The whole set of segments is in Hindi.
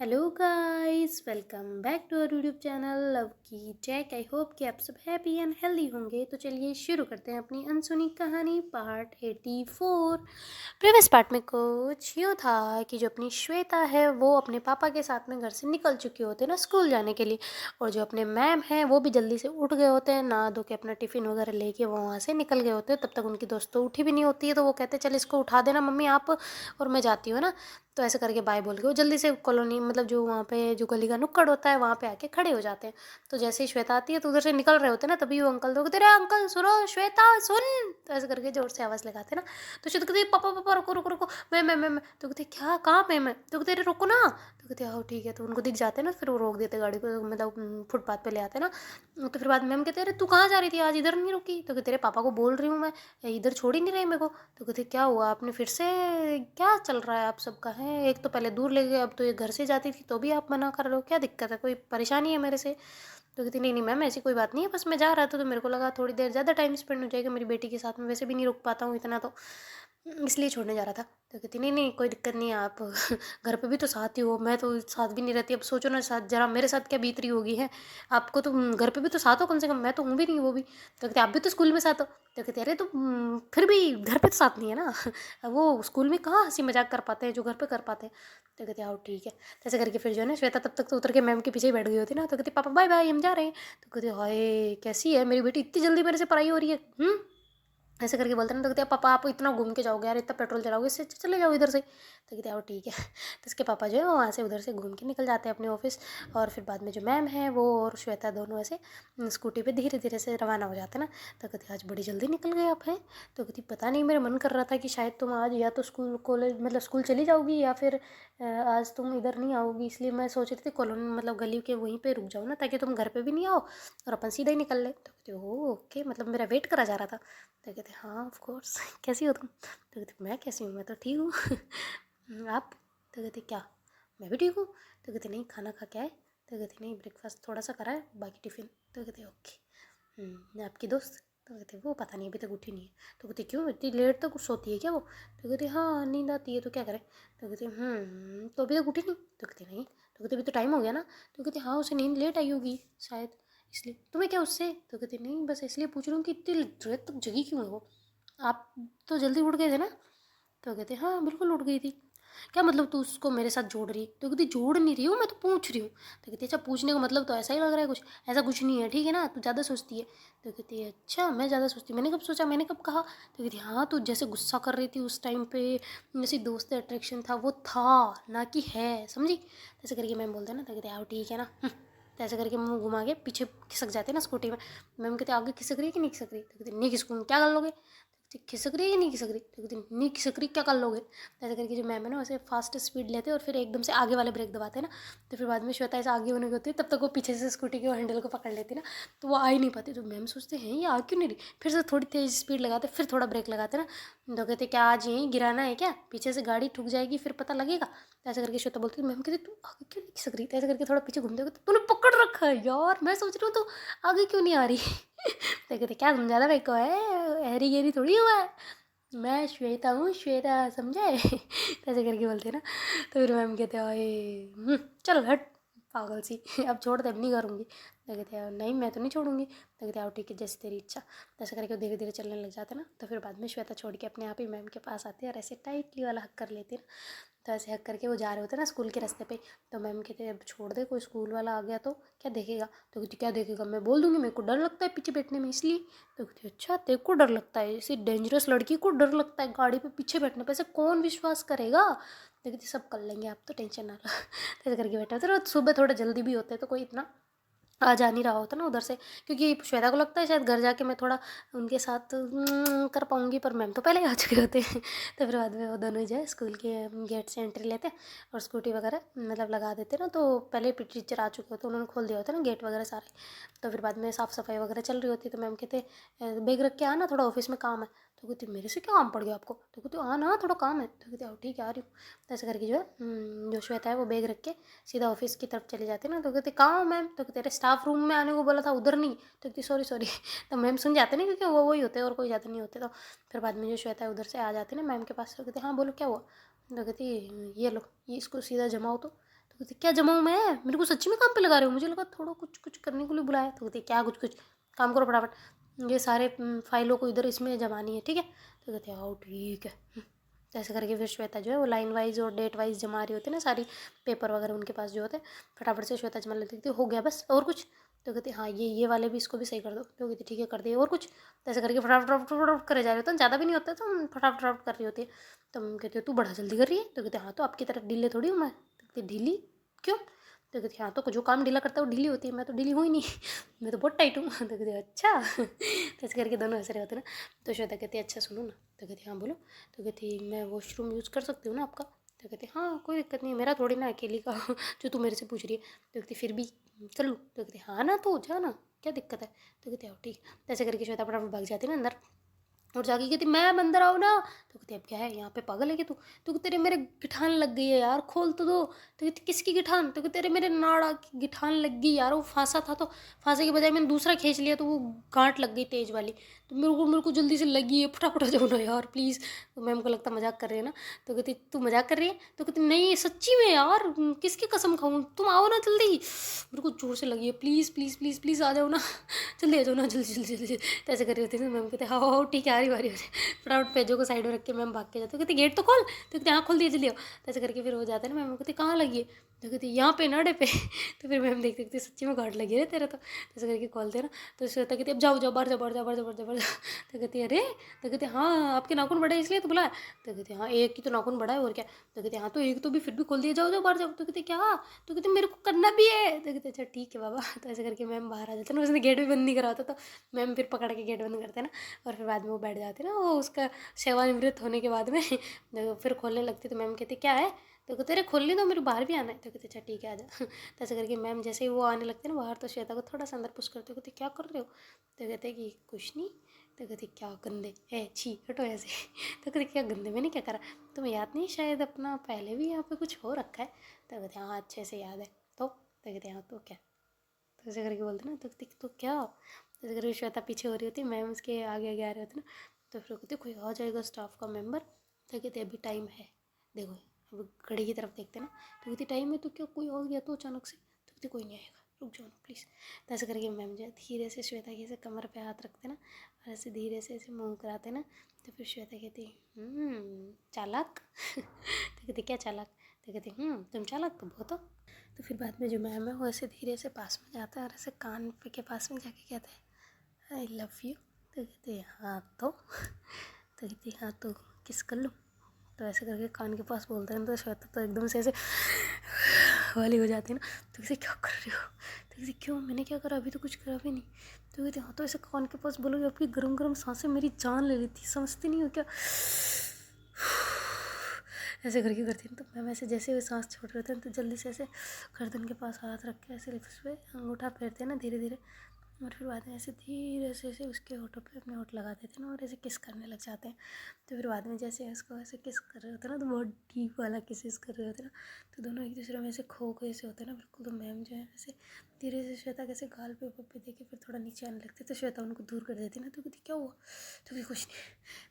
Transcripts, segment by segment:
Hello guys, welcome back to our YouTube channel love की चेक। आई होप कि आप सब हैप्पी एंड हेल्दी होंगे। तो चलिए शुरू करते हैं अपनी अनसुनी कहानी पार्ट 84। प्रीवियस पार्ट में कुछ यूँ था कि जो अपनी श्वेता है वो अपने पापा के साथ में घर से निकल चुके होते हैं ना स्कूल जाने के लिए, और जो अपने मैम हैं वो भी जल्दी से उठ गए होते हैं, नहा धो के अपना टिफ़िन वगैरह लेके वो वहाँ से निकल गए होते हैं। तब तक उनकी दोस्त तो उठी भी नहीं होती है, तो वो कहते चल इसको उठा देना मम्मी आप, और मैं जाती हूँ ना। तो ऐसे करके बाय बोल के वो जल्दी से कॉलोनी मतलब जो वहाँ पे जो गली का नुक्कड़ होता है वहाँ पे आके खड़े हो जाते हैं। तो जैसे ही श्वेता आती है तो उधर से निकल रहे होते हैं ना, तभी वो अंकल तो कहते अरे अंकल सुनो श्वेता सुन, तो ऐसे करके जोर से आवाज़ लगाते हैं ना। तो श्वेता कहती पापा पापा रुको रुको रुको, मैं तो कहते क्या कहाँ पे मैं, तो कहते अरे रुको ना, तो कहते आओ ठीक है। तो उनको दिख जाते हैं ना, फिर वो रोक देते गाड़ी को, मतलब फुटपाथ पे ले आते हैं ना। तो फिर बाद में हम कहते अरे तू कहाँ जा रही थी आज, इधर नहीं रुकी, तो कहते अरे पापा को बोल रही हूँ मैं, इधर छोड़ ही नहीं रहे मेरे को। तो कहते क्या हुआ आपने फिर से, क्या चल रहा है आप सबका है, एक तो पहले दूर ले गए, अब तो ये घर से जाती थी तो भी आप मना कर रहे हो, क्या दिक्कत है, कोई परेशानी है मेरे से। तो कहती नहीं नहीं मैम ऐसी कोई बात नहीं है, बस मैं जा रहा था तो मेरे को लगा थोड़ी देर ज़्यादा टाइम स्पेंड हो जाएगा मेरी बेटी के साथ में, वैसे भी नहीं रुक पाता हूँ इतना, तो इसलिए छोड़ने जा रहा था। तो कहती नहीं नहीं कोई दिक्कत नहीं है, आप घर पे भी तो साथ ही हो, मैं तो साथ भी नहीं रहती, अब सोचो ना साथ जरा मेरे साथ क्या बीत रही होगी है आपको, तो घर पे भी तो साथ हो कम से कम, मैं तो हूँ भी नहीं वो भी। तो कहते आप भी तो स्कूल में साथ हो, तो कहते अरे तो फिर भी घर पे तो साथ नहीं है ना। वो स्कूल में कहाँ हंसी मजाक कर पाते हैं जो घर पे कर पाते हैं। तो कहते आओ ठीक है। तो ऐसे करके फिर जो है ना श्वेता तब तक तो उतर के मैम के पीछे ही बैठ गई होती ना। तो कहती पापा बाय बाय हम जा रहे हैं। तो कहते हाय कैसी है मेरी बेटी, इतनी जल्दी मेरे से पढ़ाई हो रही है। ऐसे करके बोलते ना। तो कहते पापा आप इतना घूम के जाओगे यार, इतना पेट्रोल चलाओगे, इससे चले जाओ इधर से। तो कहते आओ ठीक है। तो इसके पापा जो है वो वहाँ से उधर से घूम के निकल जाते हैं अपने ऑफिस। और फिर बाद में जो मैम है वो और श्वेता दोनों ऐसे स्कूटी पे धीरे धीरे से रवाना हो जाते हैं ना। तो कहते आज बड़ी जल्दी निकल गए आप हैं। तो कहती पता नहीं मेरा मन कर रहा था कि शायद तुम आज या तो स्कूल कॉलेज मतलब स्कूल चली जाओगी या फिर आज तुम इधर नहीं आओगी, इसलिए मैं सोच रही थी कॉलोनी मतलब गली के वहीं पे रुक जाओ ना, ताकि तुम घर पे भी नहीं आओ और अपन सीधा ही निकल ले। तो कहते ओ ओके, मतलब मेरा वेट करा जा रहा था। तो कहते हाँ ऑफ कोर्स। कैसी हो तुम, तो कहते मैं कैसी हूँ, मैं तो ठीक हूँ। आप, तो कहते क्या, मैं भी ठीक हूँ। तो कहते नहीं खाना खा के आए, तो कहते नहीं ब्रेकफास्ट थोड़ा सा करा है बाकी टिफ़िन। तो कहते ओके। मैं आपकी दोस्त, तो कहते वो पता नहीं अभी तक उठी नहीं है। तो कहते क्यों इतनी लेट तक सोती है क्या वो। तो कहते हाँ नींद आती है तो क्या करें। तो कहते तो अभी तक उठी नहीं। तो कहते नहीं। तो कहते अभी तो टाइम हो गया ना। तो कहते हाँ उसे नींद लेट आई होगी शायद, इसलिए। तुम्हें क्या उससे। तो कहते नहीं बस इसलिए पूछ रही हूँ कि इतनी देर तक जगी क्यों है वो, आप तो जल्दी उठ गए थे ना। तो कहते हाँ बिल्कुल उठ गई थी। क्या मतलब तू उसको मेरे साथ जोड़ रही है। तो कहती जोड़ नहीं रही हूँ, मैं तो पूछ रही हूँ। तो कहती अच्छा पूछने का मतलब तो ऐसा ही लग रहा है कुछ, ऐसा कुछ नहीं है ठीक है ना, तू ज़्यादा सोचती है। तो कहती है अच्छा मैं ज़्यादा सोचती, मैंने कब सोचा, मैंने कब कहा। तो कहती हाँ तू जैसे गुस्सा कर रही थी उस टाइम पे, जैसे दोस्त अट्रैक्शन था वो था ना कि है, समझी। तो ऐसे करके मैम बोलते हैं ना। तो कहते आओ ठीक है ना। तो ऐसे करके मुँह घुमा के पीछे खिसक जाते हैं ना स्कूटी में। मैम कहते आगे खिसक रही है कि नहीं खिसक रही। तो कहते नहीं खिसकूँ क्या कर लोगे। खिसक रही है कि नहीं खिसक रही। तो कहती नहीं खिसक रही क्या कर लोगे। तो ऐसे करके जो मैम है ना वैसे फास्ट स्पीड लेते हैं और फिर एकदम से आगे वाले ब्रेक दबाते हैं ना। तो फिर बाद में श्वेता ऐसे आगे होने की होती है, तब तक वो पीछे से स्कूटी के हैंडल को पकड़ लेती है ना। तो वो आ ही नहीं पाती। तो मैम सोचते हैं ये आ क्यों नहीं रही, फिर से थोड़ी तेज स्पीड लगाते फिर थोड़ा ब्रेक लगाते ना। तो कहते क्या आज यहीं गिराना है क्या, पीछे से गाड़ी ठुक जाएगी फिर पता लगेगा। तो ऐसे करके श्वेता बोलती है मैम कहती तू आगे क्यों नहीं खिसक रही। तो ऐसे करके थोड़ा पीछे घूमते हुए तूने पकड़ रखा है यार, मैं सोच रही हूँ तो आगे क्यों नहीं आ रही। तो कहते क्या तुम ज़्यादा बेको है, हैरी गेरी थोड़ी हुआ है, मैं श्वेता हूँ श्वेता समझे। तो ऐसे करके बोलते हैं ना। तो फिर मैम कहते हैं ओए चल हट पागल सी। अब छोड़ दे अब नहीं करूँगी। तो कहते हैं नहीं मैं तो नहीं छोड़ूंगी। तो कहते हैं आओ ठीक है जैसे तेरी इच्छा। तो ऐसे करके वो धीरे धीरे चलने लग जाते हैं ना। तो फिर बाद में श्वेता छोड़ के अपने आप ही मैम के पास आती है और ऐसे टाइटली वाला हक कर लेती है ना। तो ऐसे हक करके वो जा रहे होते हैं ना स्कूल के रास्ते पे। तो मैम कहते हैं अब छोड़ दे, कोई स्कूल वाला आ गया तो क्या देखेगा। तो कहती क्या देखेगा, मैं बोल दूंगी मेरे को डर लगता है पीछे बैठने में इसलिए। तो कहती अच्छा तेरे को डर लगता है, इसी डेंजरस लड़की को डर लगता है गाड़ी पे पीछे बैठने पे, ऐसे कौन विश्वास करेगा। तो कहती सब कर लेंगे आप तो टेंशन ना लो। तो ऐसे करके बैठा होता है। सुबह थोड़ा जल्दी भी होते हैं तो कोई इतना आ जा नहीं रहा होता ना उधर से, क्योंकि श्वेता को लगता है शायद घर जाके मैं थोड़ा उनके साथ कर पाऊँगी, पर मैम तो पहले ही आ चुके होते हैं। तो फिर बाद में वो दोनों जो है स्कूल के गेट से एंट्री लेते हैं और स्कूटी वगैरह मतलब लगा देते हैं ना। तो पहले पी टीचर आ चुके होते, उन्होंने खोल दिया होता है ना गेट वगैरह सारे। तो फिर बाद में साफ़ सफाई वगैरह चल रही होती है। तो मैम कहते बैग रख के आना थोड़ा ऑफिस में काम है। तो कहती मेरे से क्या काम पड़ गया आपको। तो कहती हाँ ना थोड़ा काम है। तो कहती आओ ठीक है आ रही हूँ। तो ऐसे करके जो है जो श्वेता है वो बैग रख के सीधा ऑफिस की तरफ चले जाते ना। तो कहते कहाँ हो मैम। तो कहते अरे स्टाफ रूम में आने को बोला था उधर नहीं। तो कहती सॉरी सॉरी। तो मैम सुन जाते ना क्योंकि वो वही होते हैं और कोई ज़्यादा नहीं होते। तो फिर बाद में जो श्वेता है उधर से आ जाती ना मैम के पास। तो कहते हाँ बोलो क्या हुआ। तो कहती ये लो ये इसको सीधा जमाओ तो। तो कहते क्या जमा हूँ मैं, मेरे को सच्ची में काम पे लगा रहे हो, मुझे लगा थोड़ा कुछ कुछ करने के लिए बुलाया। तो कहते क्या कुछ कुछ, काम करो फटाफट, ये सारे फाइलों को इधर इसमें जमानी है, ठीक है। तो कहते आओ ठीक है। तो ऐसे करके फिर श्वेता जो है वो लाइन वाइज और डेट वाइज जमा रही होती है ना सारी पेपर वगैरह उनके पास जो होते हैं, फटाफट से श्वेता जमा लेती थी, हो गया बस और कुछ। तो कहते हाँ ये वाले भी इसको भी सही कर दो। तो कहती ठीक है कर दिए और कुछ। तो ऐसे करके फटाफट फटाफट फटाफट करे जा रहे होते हैं, ज़्यादा भी नहीं होता, तो हम फटाफट फटाफट कर रही होती है। तो हम कहते हो तू बड़ा जल्दी कर रही है। तो कहते हाँ तो आपकी तरह ढीले थोड़ी हूँ मैं। तो कहती ढीली क्यों। तो कहती हाँ तो जो काम ढीला करता है वो ढीली होती है, मैं तो ढीली हुई नहीं मैं तो बहुत टाइट हूँ। तो कहती अच्छा तो ऐसे करके दोनों हंस रहे होते ना। तो श्वेता कहती अच्छा सुनो ना। तो कहती हाँ बोलो। तो कहती मैं वॉशरूम यूज़ कर सकती हूँ ना आपका। तो कहती हाँ कोई दिक्कत नहीं है, मेरा थोड़ी ना अकेली का जो तू मेरे से पूछ रही है। तो कहती फिर भी कर लूँ। तो कहती हाँ ना तो जा ना, क्या दिक्कत है। तो कहती आओ ठीक। तो ऐसे करके श्वेता फटाफट भाग जाती है ना अंदर, और जाके कहती मैम अंदर आओ ना। तो कहती अब क्या है यहाँ पे, पागल है क्या तू। तो कहती तेरे मेरे गिठान लग गई है यार, खोल तो दो। तो कहती किसकी गिठान। तो कहती तेरे मेरे नाड़ा की गिठान लग गई यार, वो फांसा था तो फांसे के बजाय मैंने दूसरा खींच लिया तो वो गांठ लग गई तेज वाली। तो मेरे को जल्दी से लगी है, फटाफट आ जाओ ना यार प्लीज़। तो मैम को लगता मजाक कर रही है ना। तो कहती तू मजाक कर रही है। तो कहती नहीं सच्ची में यार, किसकी कसम खाऊं, तुम आओ ना जल्दी, मेरे को जोर से लगी है, प्लीज़ प्लीज़ प्लीज़ प्लीज़ आ जाओ ना जल्दी आ जाओ ना, जल्दी जल्दी जल्दी। तो ऐसे कर रही होती थी मैम, कहते हाँ हाँ ठीक है आ रही बारी हो रही। फटाफट पेजों को साइड में रख के मैम भाग के जाते, कहते गेट तो खोल। तो कहते हाँ खोल दिया जल्दी आओ। तो ऐसे करके फिर हो जाता है ना, मैम कहते कहाँ लगी है। तो कहती यहाँ पे नाड़े पे। तो फिर मैम देखते देखते सच्ची में गांठ लगी है तेरा तो। ऐसे करके खोलते हैं ना। तो श्वेता कहती अब जाओ जाओ बाहर जाओ बाहर जाओ बाहर जाओ बाहर जाओ बाहर जाओ। तो कहती अरे। तो कहते हाँ आपके नाखून बड़े हैं इसलिए तो बुलाया। तो कहते हाँ एक ही तो नाखून बड़ा है और क्या। तो कहते हाँ तो एक तो भी फिर भी खोल दिया, जाओ जाओ बाहर जाओ। तो कहते क्या। तो कहते मेरे को करना भी है। तो कहते अच्छा ठीक है बाबा। तो ऐसे करके मैम बाहर आ जाते ना, उसने गेट भी बंद नहीं करा होता तो मैम फिर पकड़ के गेट बंद करते ना, और फिर बाद में वो बैठ जाते ना, वो उसका सेवानिवृत्त होने के बाद में फिर खोलने लगती। तो मैम कहती क्या है। तो कहते अरे खोलने दो मेरे बाहर भी आना है। तो कहते अच्छा ठीक है आ जा। तो ऐसे करके मैम जैसे ही वो आने लगते ना बाहर, तो श्वेता को थोड़ा सा अंदर पुश करते, कहते क्या कर रहे हो। तो कहते कि कुछ नहीं। तो कहते क्या गंदे है छी हटो ऐसे। तो कहते क्या गंदे, मैंने क्या करा, तुम्हें याद नहीं शायद अपना पहले भी यहाँ पे कुछ हो रखा है। तो कहते हाँ अच्छे से याद है। तो कहते हाँ तो क्या। तो ऐसे करके बोलते ना। तो क्या। ऐसे करके श्वेता पीछे हो रही होती, मैम उसके आगे आगे आ रहे होते ना। तो फिर कहते कोई आ जाएगा स्टाफ का मेंबर। तो कहते अभी टाइम है, देखो अब घड़ी की तरफ देखते ना। तो कहती टाइम है तो क्या कोई आ गया तो अचानक से। तो कहते कोई नहीं आएगा, रुक जाओ ना प्लीज़। तो ऐसे करके मैम जो है धीरे से श्वेता के ऐसे कमर पे हाथ रखते ना, और ऐसे धीरे से ऐसे मुँह कराते ना। तो फिर श्वेता कहती चालाक। तो कहती क्या चालाक। तो कहती तुम चालाक तो बहुत हो। तो फिर बाद में जो मैम है वो ऐसे धीरे से पास में जाता है और ऐसे कान पे के पास में जाके कहते हैं आई लव यू। तो कहते हैं हाँ तो कहती हाँ तो किस कर लूँ। तो ऐसे करके कान के पास बोलते हैं, तो श्वेता तो एकदम से ऐसे वाली हो जाती है ना। तो कहते क्या कर रही हो। तो कहती क्यों मैंने क्या करा, अभी तो कुछ करा भी नहीं। तो कहते हाँ तो ऐसे कान के पास बोलोगे, आपकी गर्म गर्म सांसें मेरी जान ले लेती, समझती नहीं हो क्या। ऐसे करके करती हैं। तो मैम ऐसे जैसे वो सांस छोड़ रहे थे तो जल्दी से ऐसे गर्दन के पास हाथ रख के ऐसे लिप्स पे अंगूठा फेरते हैं ना धीरे धीरे, और फिर बाद में ऐसे धीरे से ऐसे उसके होठों पे अपने होठ लगा देते हैं ना, और ऐसे किस करने लग जाते हैं। तो फिर बाद में जैसे उसको ऐसे किस कर रहे होते हैं ना, तो बहुत डीप वाला किसेस कर रहे होते हैं ना, तो दोनों एक दूसरे में ऐसे खो के ऐसे होते हैं ना बिल्कुल। तो मैम जो है ऐसे धीरे से श्वेता कैसे गाल पे ऊपर पे देके फिर थोड़ा नीचे आने लगते, तो श्वेता उनको दूर कर देती ना। तो कहती क्या हुआ। तो भी कुछ नहीं।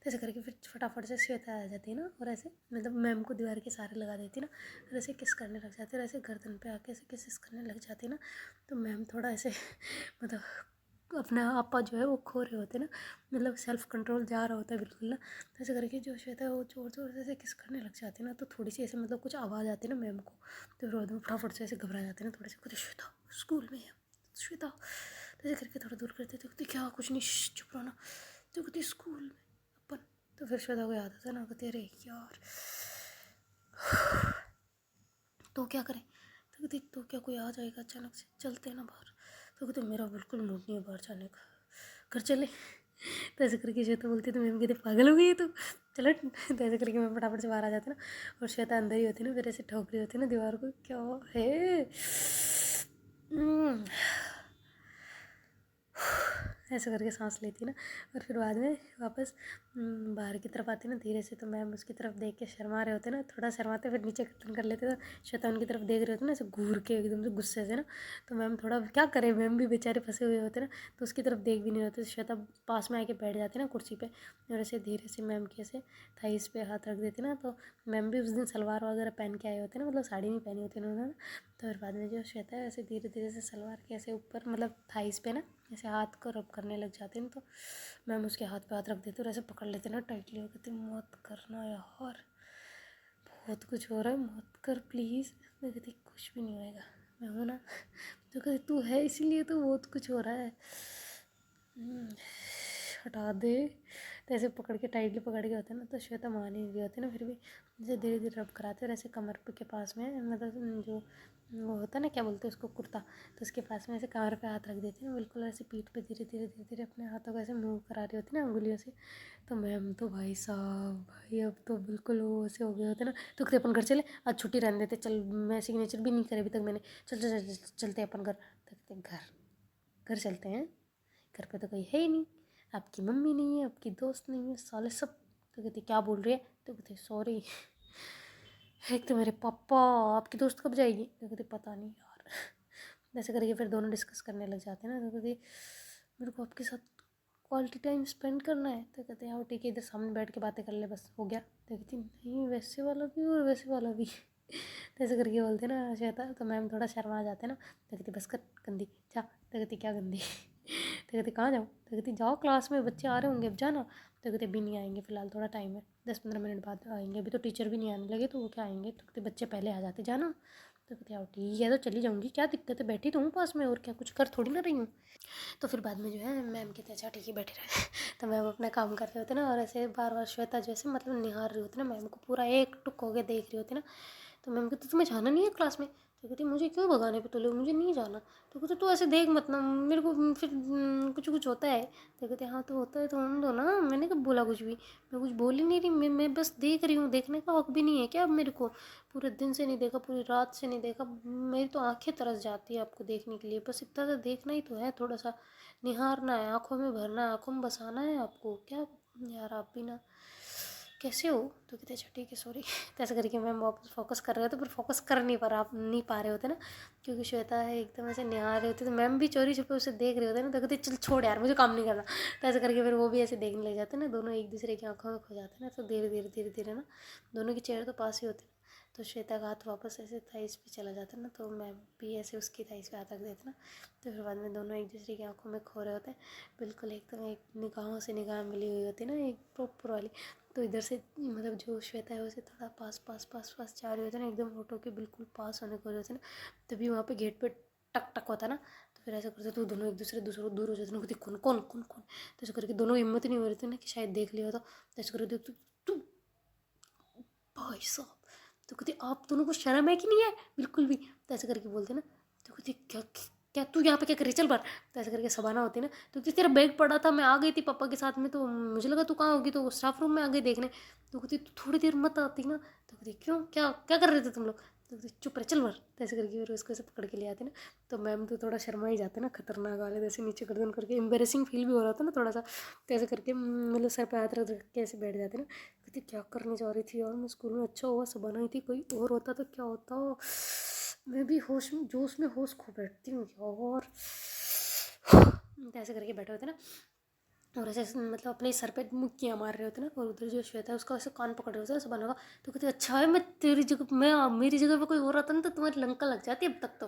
तो ऐसे करके फिर फटाफट से श्वेता आ जाती है ना, और ऐसे मतलब मैम को दीवार के सहारे लगा देती ना, और ऐसे किस करने लग जाती है, और ऐसे गर्दन पे आके ऐसे किस करने लग जाती है ना। तो मैम थोड़ा ऐसे मतलब अपना आपा जो है वो खो रहे होते ना, मतलब सेल्फ कंट्रोल जा रहा होता है बिल्कुल ना। तो ऐसे करके जो श्वेता है वो जोर जोर से ऐसे किस करने लग जाती है ना, तो थोड़ी सी ऐसे मतलब कुछ आवाज़ आती है ना मैम को। तो फिर वो फटाफट से ऐसे घबरा जाते हैं ना थोड़े से, कहते श्वेता स्कूल में है श्वेता। तो ऐसे करके थोड़ा दूर करते, तो कहते क्या कुछ नहीं चुप रहो ना। तो कहती स्कूल में अपन। तो फिर श्वेता को याद आता ना, कहते अरे यार तो क्या करें। तो कहती तो क्या कोई आ जाएगा अचानक से, चलते हैं ना बाहर। तो कहते मेरा बिल्कुल मूड नहीं है बाहर जाने का, घर चले। तो ऐसे करके श्वेता बोलती तो मैम कहते पागल हो गई है तो चलो। तो ऐसे करके मैं फटाफट से बाहर आ जाती ना, और श्वेता अंदर ही होती ना, फिर ऐसे ठोक रही होती ना दीवार को, क्या है ऐसे करके सांस लेती ना, और फिर बाद में वापस बाहर की तरफ आती ना धीरे से। तो मैम उसकी तरफ देख के शर्मा रहे होते ना, थोड़ा शर्माते, फिर नीचे गर्दन कर लेते। तो श्वेता उनकी तरफ देख रहे होते ना ऐसे घूर के एकदम से गुस्से से ना। तो मैम थोड़ा क्या करे, मैम भी बेचारे फंसे हुए होते ना, तो उसकी तरफ देख भी नहीं होते। श्वेता पास में आके बैठ जाती ना कुर्सी पे, और ऐसे धीरे से मैम के ऐसे थाइस पे हाथ रख देती ना। तो मैम भी उस दिन सलवार वगैरह पहन के आए होते ना, मतलब साड़ी नहीं पहनी होती उन्होंने। तो फिर बाद में जो श्वेता है ऐसे धीरे धीरे से सलवार के ऐसे ऊपर मतलब थाइस पे ना ऐसे हाथ को रब करने लग जाते हैं। तो मैम उसके हाथ पे हाथ रख देते और ऐसे पकड़ लेते ना टाइटली, और कहते मत करना यार, बहुत कुछ हो रहा है, मत कर प्लीज़। मैं कहती कुछ भी नहीं होएगा, मैं हूँ ना। तो कहती तू है इसीलिए तो बहुत कुछ हो रहा है, हटा दे। तो ऐसे पकड़ के टाइटली पकड़ के होते हैं ना। तो श्वेता मान ही नहीं होती ना, फिर भी जैसे धीरे धीरे रब कराते और ऐसे कमर के पास में मतलब जो वो होता है ना, क्या बोलते हैं उसको, कुर्ता, तो उसके पास में ऐसे कमर पे हाथ रख देती है ना, बिल्कुल ऐसे पीठ पे धीरे धीरे धीरे धीरे अपने हाथों को ऐसे मूव करा रही होती है ना अंगुलियों से। तो मैम तो भाई साहब भाई अब तो बिल्कुल वो ऐसे हो गए होते ना। तो कहते अपन घर चले, आज छुट्टी रहने देते, चल मैं सिग्नेचर भी नहीं करे अभी तक मैंने, चल चल चल चलते अपन घर। तो कहते घर घर चलते हैं, घर पे तो कोई है ही नहीं, आपकी मम्मी नहीं है, आपकी दोस्त नहीं है, साले सब। तो कहते क्या बोल रही है? तो कहते सॉरी, एक तो मेरे पापा, आपकी दोस्त कब जाएगी? तो कहते पता नहीं यार। ऐसे करके फिर दोनों डिस्कस करने लग जाते हैं ना। तो कहते मेरे को आपके साथ क्वालिटी टाइम स्पेंड करना है। तो कहते हैं हाँ ठीक है, इधर सामने बैठ के बातें कर ले, बस हो गया। तो कहती नहीं, वैसे वाला भी और वैसे वाला भी। तो ऐसे करके बोलते ना श्वेता। तो मैम थोड़ा शर्मा जाते ना। तो कहती बस कर गंदी, जा। तो कहती क्या गंदी? तो कहती कहाँ जाऊँ? तो कहती जाओ, क्लास में बच्चे आ रहे होंगे, अब जाना। तो कहते भी नहीं आएंगे फिलहाल, थोड़ा टाइम है, 10-15 मिनट बाद आएंगे, अभी तो टीचर भी नहीं आने लगे, तो वो क्या आएंगे? तो कहते बच्चे पहले आ जाते, जाना। तो कहते आओ ठीक है, तो चली जाऊँगी, क्या दिक्कत है, बैठी तो हूँ पास में, और क्या कुछ कर थोड़ी ना रही हूँ। तो फिर बाद में जो है मैम कहते अच्छा ठीक है बैठे रहे। तो मैम अपना काम कर रहे होते ना, और ऐसे बार बार श्वेता जैसे मतलब निहार रही होती ना मैम को, पूरा एक टुक हो के देख रही होती ना। तो मैम कहती तुम्हें जाना नहीं है क्लास में? तो कहती मुझे क्यों भगाने पे तो लोग, मुझे नहीं जाना। तो कहते तू ऐसे देख मत ना मेरे को, फिर कुछ कुछ होता है। तो कहते हाँ तो होता है तो होने दो ना, मैंने कब बोला कुछ भी, मैं कुछ बोल ही नहीं रही, मैं बस देख रही हूँ, देखने का हक भी नहीं है क्या अब मेरे को? पूरे दिन से नहीं देखा, पूरी रात से नहीं देखा, मेरी तो आंखें तरस जाती है आपको देखने के लिए, बस इतना सा देखना ही तो है, थोड़ा सा निहारना है, आंखों में भरना है, आंखों में बसाना है आपको क्या। यार आप भी ना कैसे हो? तो कहते अच्छा ठीक है सॉरी। तो ऐसे करके मैम वापस फोकस कर रहे होते, पर फोकस कर नहीं पा रहे होते ना, क्योंकि श्वेता है एकदम ऐसे निहार रहे होते। तो मैम भी चोरी छुपे उसे देख रहे होते ना। तो कहते चल छोड़ यार, मुझे काम नहीं करना। तो ऐसे करके फिर वो भी ऐसे देखने लग जाते ना, दोनों एक दूसरे की आंखों में खो जाते ना। तो धीरे धीरे धीरे धीरे ना दोनों की चेहरे तो पास ही होते ना। तो श्वेता का हाथ वापस ऐसे थाइस पे चला जाता है ना, तो मैम भी ऐसे उसकी थाइस पे हाथ रख देते ना। तो फिर बाद में दोनों एक दूसरे की आंखों में खो रहे होते हैं, बिल्कुल एकदम एक निगाहों से निगाह मिली हुई होती है ना, एक प्रॉपर वाली। तो इधर से मतलब जो श्वेता है उसे थोड़ा पास पास पास पास जा रही होती है ना, एकदम फोटो के बिल्कुल पास होने को हो जाते ना। तभी वहाँ पे गेट पे टक टक होता ना। तो फिर ऐसा करते तो दोनों एक दूसरे दूर हो जाते ना, कहते कौन कौन कौन कौन। तो ऐसे करके दोनों हिम्मत नहीं हो रही थी ना कि शायद देख लिया होता। तो ऐसे करके तू तू भाई साहब। तो कहती आप दोनों को शर्म है कि नहीं है बिल्कुल भी? तो ऐसे करके बोलते ना। तो कहती क्या क्या तू यहाँ पे क्या कर रही, चल बाहर। तो ऐसे करके सबाना होती ना। तो कहती तेरा बैग पड़ा था, मैं आ गई थी पापा के साथ में, तो मुझे लगा तू कहाँ होगी, तो स्टाफ रूम में आ गई देखने। तो कहती तू थोड़ी देर मत आती ना। तो कहती क्यों, क्या क्या कर रहे थे तुम लोग? तो कहती चुप रहे, चल बाहर। तो ऐसे करके फिर उसको ऐसे पकड़ के ले आते ना। तो मैम तो थोड़ा शर्मा ही जाते ना, खतरनाक वाले जैसे नीचे गर्दन करके, एम्बेरसिंग फील भी हो रहा था ना थोड़ा सा। तो ऐसे करके मतलब सर पे हाथ रख के ऐसे बैठ जाते ना। कहती क्या करने जा रही थी यार मैं स्कूल में, अच्छा हुआ सब बनाई थी, कोई और होता तो क्या होता। मैं भी होश में जोश में होश खो बैठती हूँ यार। तो ऐसे करके बैठे होते ना, और ऐसे मतलब अपने सर पे मुक्कियाँ मार रहे होते ना, और उधर जो श्वेता है उसका ऐसे कान पकड़ रहे होते हैं, ऐसा बना होगा। तो कहते अच्छा है मैं तेरी जगह, मैं मेरी जगह पे कोई और आता ना तो तुम्हारी लंका लग जाती अब तक। तो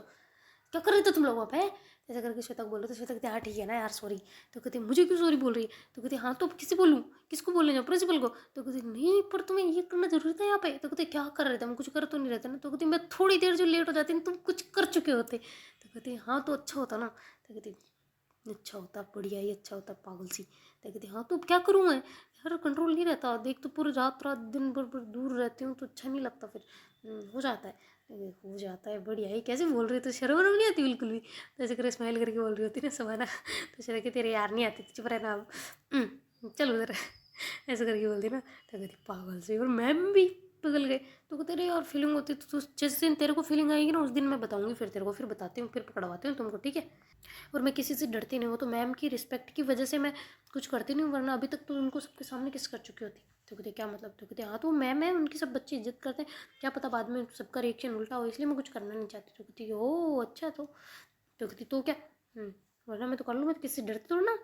क्या कर रहे थे तुम लोग वहाँ पे? ऐसा करके श्वेता को बोल रहे थे। श्वेता कहती हाँ ठीक है ना यार सॉरी। तो कहती मुझे क्यों सॉरी बोल रही है? तो कहती हाँ तो किसी बोलूँ, किसको बोलने जाऊँ, प्रिंसिपल को? तो कहती नहीं पर तुम्हें ये करना जरूरी था यहाँ पे। तो कहते क्या कर रहे थे हम, कुछ कर तो नहीं रहते ना। तो कहती मैं थोड़ी देर जो लेट हो जाती ना तुम कुछ कर चुके होते। तो कहती हाँ तो अच्छा होता ना। तो कहती अच्छा होता, बढ़िया ही अच्छा होता, पागल सी। तो कहती हाँ तो क्या करूँ मैं यार, कंट्रोल नहीं रहता, देख तो पूरी रात रात दिन भर दूर रहती हूँ तो अच्छा नहीं लगता फिर। हो जाता है। हो जाता है, बढ़िया ही कैसे बोल रही है, तो शर्म नहीं आती बिल्कुल भी? तो ऐसे करे स्माइल करके बोल रही होती ना सुबह। तो शर्मा के तेरे यार नहीं आती, चुप रहना अब। चल उधर। ऐसे करके बोलती ना। तो कहती पागल से, और मैम भी पिघल गए। तो कहते अरे यार फीलिंग होती तो जिस दिन तेरे को फीलिंग आएगी ना उस दिन मैं बताऊंगी, फिर तेरे को फिर बताती हूँ, फिर पकड़वाती हूँ तुमको, ठीक है। और मैं किसी से डरती नहीं हूँ, तो मैम की रिस्पेक्ट की वजह से मैं कुछ करती नहीं हूँ, वरना अभी तक तो उनको सबके सामने किस कर चुकी होती। तो कहते क्या मतलब, तो कहते हाँ तो मैम है, उनकी सब बच्चे इज्जत करते हैं, क्या पता बाद में सबका रिएक्शन उल्टा हो, इसलिए मैं कुछ करना नहीं चाहती। तो कहती ओ अच्छा, तो कहती तो क्या, वरना मैं तो कर लूँ, मैं तो किसी से डरती थोड़ा ना।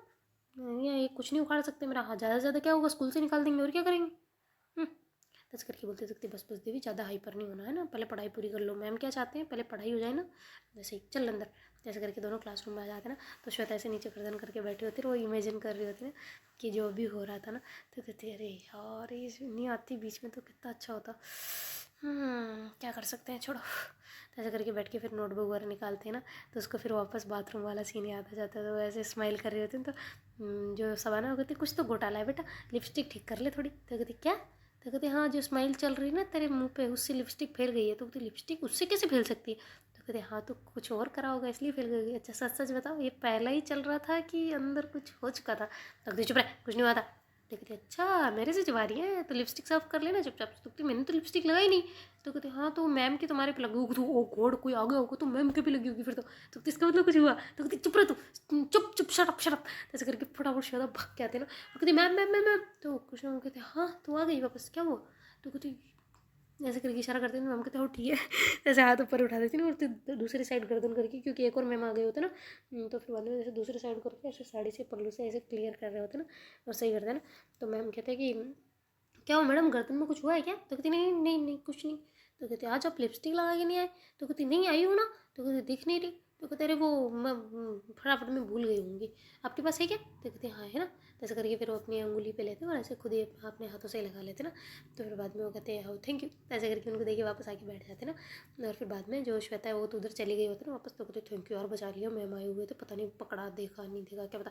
ये कुछ नहीं उखाड़ सकते मेरा, हाँ ज़्यादा से ज़्यादा क्या होगा, स्कूल से निकाल देंगे और क्या करेंगे। बस करके बोलते सकते बस बस देवी, ज़्यादा हाइपर नहीं होना है ना, पहले पढ़ाई पूरी कर लो, मैम क्या चाहते हैं पहले पढ़ाई हो जाए ना, वैसे ही चल अंदर। जैसे करके दोनों क्लासरूम में आ जाते ना, तो श्वेता ऐसे नीचे गर्दन करके बैठी होती है, वो इमेजिन कर रही होती है कि जो भी हो रहा था ना, तो कहती है अरे यार ये नहीं आती बीच में तो कितना अच्छा होता। क्या कर सकते हैं, छोड़ो। तो ऐसे करके बैठ के फिर नोटबुक वगैरह निकालते हैं ना, तो उसको फिर वापस बाथरूम वाला सीन याद आ जाता है, तो ऐसे स्माइल कर रही होती है। तो जो सवाना वो कहती कुछ तो घोटाला है बेटा, लिपस्टिक ठीक कर ले थोड़ी। तो कहती क्या, तो कहते हाँ जो स्माइल चल रही है ना तेरे मुंह पे उससे लिपस्टिक फैल गई है। तो कहते लिपस्टिक उससे कैसे फैल सकती है। तो कहते हाँ तो कुछ और करा होगा इसलिए फैल गई। अच्छा सच सच बताओ, ये पहला ही चल रहा था कि अंदर कुछ हो चुका था। तो कहते चुप रहे, कुछ नहीं हुआ था। तो कहते अच्छा मेरे से जवा रही है, तो लिपस्टिक साफ कर लेना चुपचाप। तो कहती मैंने तो लिपस्टिक लगाई नहीं। तो कहते हाँ तो मैम की तुम्हारे पे लगी होगी। तो ओ गॉड कोई आ गया होगा तो मैम के भी लगी होगी फिर तो। कहते इसका मतलब कुछ हुआ। तो कहती चुप रहे तू, चुप चुप शट अप। ऐसे करके फटाफट श्वेता भाग के आते ना, वो कहती मैम मैम मैम मैम। तो कुछ ना कहते हाँ तो आ गई वापस, क्या हुआ। तो कहती ऐसे करके इशारा करते थे, मैम कहते हो ठीक है। ऐसे हाथ ऊपर उठा देती ना, और फिर दूसरी साइड गर्दन करके, क्योंकि एक और मैम आ गए होते ना, तो फिर बाद में ऐसे दूसरी साइड करके ऐसे साड़ी से पल्लू से ऐसे क्लियर कर रहे होते ना, और सही करते हैं ना। तो मैम कहते हैं कि क्या हुआ मैडम, गर्दन में कुछ हुआ है क्या। तो कहती नहीं नहीं नहीं कुछ नहीं। तो कहते आज आप लिपस्टिक लगा के नहीं आए। तो कहती नहीं आई हूँ ना। तो कहते दिख नहीं रही। तो कहते अरे वो मैं फटाफट में भूल गई होंगी, आपके पास है क्या। तो कहते हाँ है ना। तो ऐसे करके फिर वो अपनी अंगुली पे लेते हैं और ऐसे खुद ही अपने हाथों से लगा लेते ना। तो फिर बाद में वो कहते हैं हो थैंक यू। ऐसे करके उनको देखिए वापस आके बैठ जाते ना। और फिर बाद में जो श्वेता है वो तो उधर चली गई होती ना वापस। तो कहते थैंक यू और बचा लिया, मैम आए हुए थे, पता नहीं पकड़ा देखा नहीं देखा क्या पता,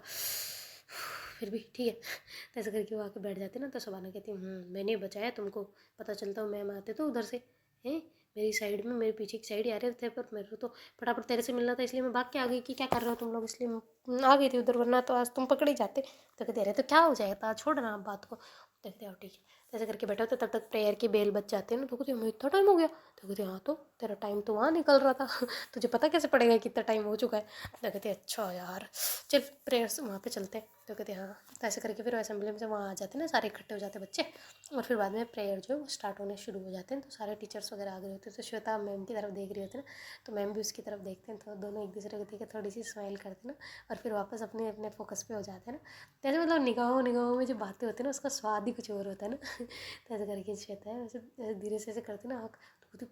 फिर भी ठीक है। तो ऐसे करके वो आके बैठ जाते ना, तो शबाना कहती मैंने बचाया तुमको, पता चलता हूँ मैम आते तो उधर से हैं मेरी साइड में, मेरे पीछे की साइड ही आ रहे थे, पर मेरे को तो फटाफट तेरे से मिलना था इसलिए मैं भाग के आ गई कि क्या कर रहे हो तुम लोग, इसलिए मैं आ गई थी उधर, वरना तो आज तुम पकड़े जाते। तो कहते अरे तो क्या हो जाएगा, छोड़ना आप बात को। तो कहते ठीक है। तो ऐसे करके बैठा होता, तब तक प्रेयर की बेल बच जाते हैं ना। तो कहते मैं इतना टाइम हो गया। तो कहते हाँ तो तेरा टाइम तो वहाँ निकल रहा था तुझे पता कैसे पड़ेगा कितना टाइम हो चुका है। तो कहते अच्छा यार चल प्रेयर्स वहाँ पे चलते हैं। तो कहते हाँ। तो ऐसे करके फिर असेंबली में से वहाँ आ जाते हैं ना, सारे इकट्ठे हो जाते हैं बच्चे, और फिर बाद में प्रेयर जो है वो स्टार्ट होने शुरू हो जाते हैं। तो सारे टीचर्स वगैरह आ गए होते हैं, तो श्वेता मैम की तरफ देख रही होती है ना, तो मैम भी उसकी तरफ देखते हैं, तो दोनों एक दूसरे को देख के थोड़ी सी स्माइल करते हैं ना, और फिर वापस अपने अपने फोकस पे हो जाते हैं ना। तो ऐसे मतलब निगाहों निगाहों में जो बातें होती हैं ना उसका स्वाद ही कुछ और होता है ना तो ऐसे करके श्वेता है वैसे धीरे से ऐसे करते ना आँख, तो